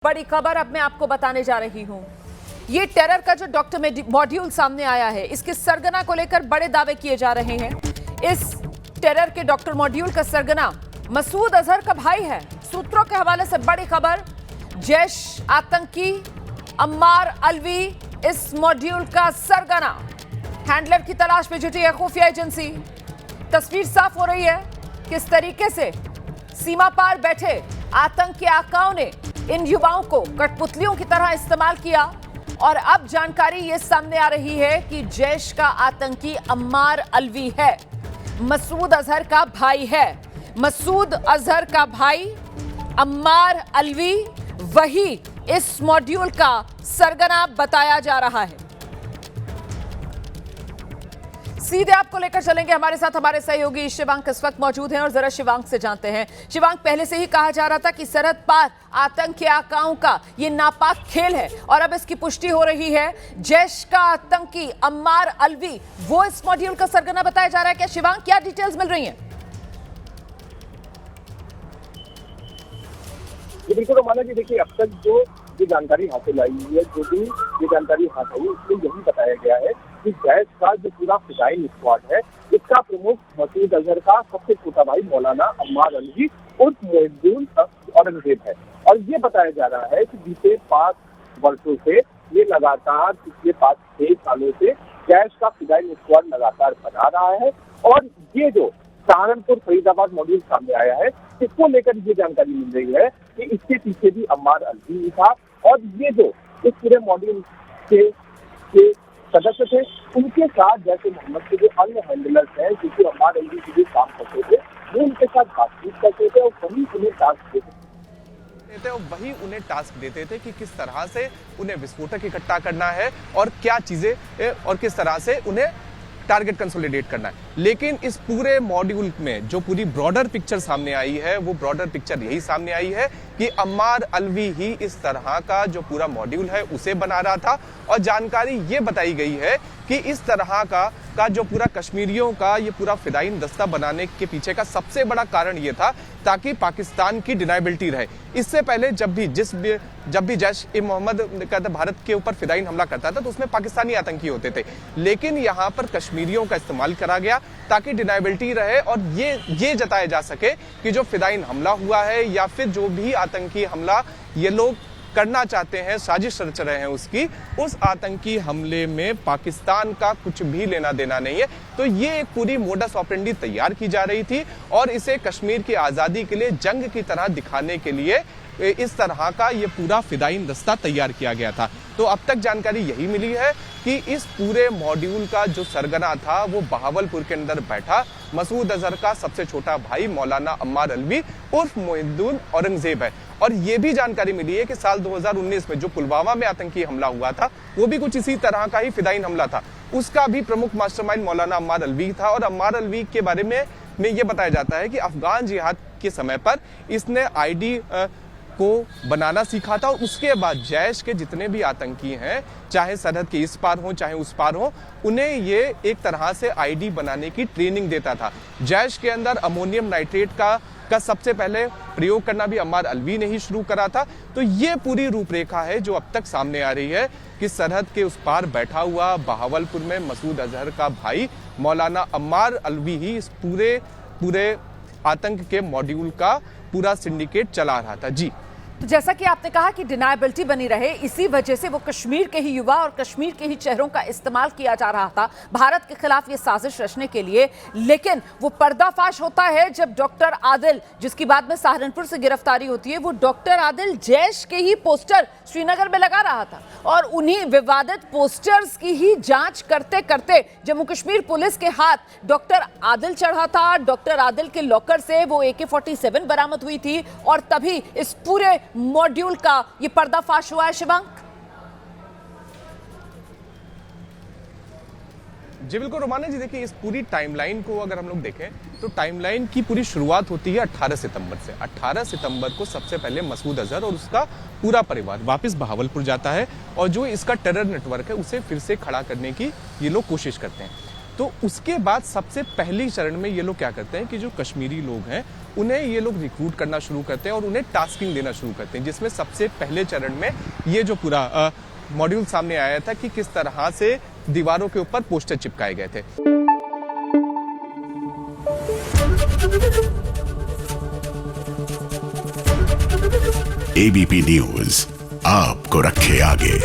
बड़ी खबर अब मैं आपको बताने जा रही हूं। ये टेरर का जो डॉक्टर मॉड्यूल सामने आया है, इसके सरगना को लेकर बड़े दावे किए जा रहे हैं। इस टेरर के डॉक्टर मॉड्यूल का सरगना मसूद अजहर का भाई है। सूत्रों के हवाले से बड़ी खबर, जैश आतंकी अम्मार अलवी इस मॉड्यूल का सरगना। हैंडलर की तलाश में जुटी है खुफिया एजेंसी। तस्वीर साफ हो रही है किस तरीके से सीमा पार बैठे आतंक के आकाओं ने इन युवाओं को कठपुतलियों की तरह इस्तेमाल किया। और अब जानकारी ये सामने आ रही है कि जैश का आतंकी अम्मार अलवी है, मसूद अजहर का भाई है। मसूद अजहर का भाई अम्मार अलवी वही इस मॉड्यूल का सरगना बताया जा रहा है। सीधे आपको लेकर चलेंगे, हमारे साथ हमारे सहयोगी शिवांक इस वक्त मौजूद हैं और जरा शिवांक से जानते हैं। शिवांक, पहले से ही कहा जा रहा था कि सरहद पार आतंक के आकाओं का ये नापाक खेल है और अब इसकी पुष्टि हो रही है। जैश का आतंकी अम्मार अलवी वो इस मॉड्यूल का सरगना बताया जा रहा है। क्या शिवांक, क्या डिटेल्स मिल रही हैं? बिल्कुल माना जी, देखिए अब तक जो ये जानकारी हासिल आई है, जो भी ये जानकारी हासिल आई है, उसमें यही बताया गया है कि जैश का जो पूरा फिदाइन स्क्वाड है, इसका प्रमुख मसूद अजहर का सबसे छोटा भाई मौलाना अम्मार अलवी उर्फ मोहिद्दीन औरंगजेब है। और ये बताया जा रहा है कि बीते 5 वर्षों से ये लगातार पिछले 5-6 सालों से जैश का फिदाइन स्क्वाड लगातार बना रहा है। और ये जो सहारनपुर फरीदाबाद मॉड्यूल सामने आया है, इसको लेकर ये जानकारी मिल रही है कि इसके पीछे भी अम्मार अलवी था। और ये जो इस पूरे मॉड्यूल के सदस्य थे, उनके साथ जैसे मोहम्मद के जो अन्य हैंडलर्स हैं, क्योंकि अम्मार अलवी के भी काम करते थे, वो उनके साथ बातचीत करते थे और वही उन्हें टास्क देते थे और वही उन्हें टास्क देते थे कि किस तरह से उन्हें विस्फोटक इकट्ठा करना है और क्या चीजें और किस तरह से उन्हें टारगेट कंसोलिडेट करना है। लेकिन इस पूरे मॉड्यूल में जो पूरी ब्रॉडर पिक्चर सामने आई है, वो ब्रॉडर पिक्चर यही सामने आई है कि अम्मार अलवी ही इस तरह का जो पूरा मॉड्यूल है उसे बना रहा था। और जानकारी ये बताई गई है कि इस तरह का जो पूरा कश्मीरियों का ये पूरा फिदाइन दस्ता बनाने के पीछे का सबसे बड़ा कारण ये था ताकि पाकिस्तान की डिनाइबिलिटी रहे। इससे पहले जब भी जैश ए मोहम्मद भारत के ऊपर फिदाइन हमला करता था तो उसमें पाकिस्तानी आतंकी होते थे, लेकिन यहाँ पर कश्मीरियों का इस्तेमाल करा गया ताकि डिनाइबिलिटी रहे और ये जताया जा सके कि जो फिदाइन हमला हुआ है या फिर जो भी आतंकी हमला ये लोग करना चाहते हैं, साजिश रच रहे हैं उसकी, उस आतंकी हमले में पाकिस्तान का कुछ भी लेना देना नहीं है। तो ये एक पूरी मोडस ऑपरेंडी तैयार की जा रही थी और इसे कश्मीर की आजादी के लिए जंग की तरह दिखाने के लिए इस तरह का ये पूरा फिदाइन दस्ता तैयार किया गया था। तो अब तक जानकारी यही मिली है कि इस पूरे मॉड्यूल का जो सरगना था वो बहावलपुर के अंदर बैठा मसूद अजहर का सबसे छोटा भाई मौलाना अम्मार अलवी उर्फ मोहिद्दीन औरंगजेब है। और ये भी जानकारी मिली है कि साल 2019 में जो पुलवामा में आतंकी हमला हुआ था, वो भी कुछ इसी तरह का ही फिदाइन हमला था। उसका भी प्रमुख मास्टरमाइंड मौलाना अम्मार अलवी था। और अम्मार अलवी के बारे में ये बताया जाता है कि अफगान जिहाद के समय पर इसने आईडी को बनाना सीखा था। और उसके बाद जैश के जितने भी आतंकी हैं, चाहे सरहद के इस पार हो चाहे उस पार हो, उन्हें ये एक तरह से आईडी बनाने की ट्रेनिंग देता था। जैश के अंदर अमोनियम नाइट्रेट का सबसे पहले प्रयोग करना भी अम्मार अलवी ने ही शुरू करा था। तो ये पूरी रूपरेखा है जो अब तक सामने आ रही है कि सरहद के उस पार बैठा हुआ बहावलपुर में मसूद अजहर का भाई मौलाना अम्मार अलवी ही इस पूरे आतंक के मॉड्यूल का पूरा सिंडिकेट चला रहा था। जी, तो जैसा कि आपने कहा कि डिनाइबिलिटी बनी रहे, इसी वजह से वो कश्मीर के ही युवा और कश्मीर के ही चेहरों का इस्तेमाल किया जा रहा था भारत के खिलाफ ये साजिश रचने के लिए। लेकिन वो पर्दाफाश होता है जब डॉक्टर आदिल, जिसकी बाद में सहारनपुर से गिरफ्तारी होती है, वो डॉक्टर आदिल जैश के ही पोस्टर श्रीनगर में लगा रहा था और उन्हीं विवादित पोस्टर्स की ही जांच करते करते जम्मू कश्मीर पुलिस के हाथ डॉक्टर आदिल चढ़ा था। डॉक्टर आदिल के लॉकर से वो AK-47 बरामद हुई थी और तभी इस पूरे मॉड्यूल का ये पर्दाफाश हुआ है। शिवांक, जी बिल्कुल रोमाना जी, देखिए इस पूरी टाइमलाइन को अगर हम लोग देखें तो टाइमलाइन की पूरी शुरुआत होती है 18 सितंबर से। 18 सितंबर को सबसे पहले मसूद अजहर और उसका पूरा परिवार वापस बहावलपुर जाता है और जो इसका टेरर नेटवर्क है उसे फिर से खड़ा करने की ये लोग कोशिश करते हैं। तो उसके बाद सबसे पहली चरण में ये लोग क्या करते हैं कि जो कश्मीरी लोग हैं उन्हें ये लोग रिक्रूट करना शुरू करते हैं और उन्हें टास्किंग देना शुरू करते हैं, जिसमें सबसे पहले चरण में ये जो पूरा मॉड्यूल सामने आया था कि किस तरह से दीवारों के ऊपर पोस्टर चिपकाए गए थे। एबीपी न्यूज आपको रखे आगे।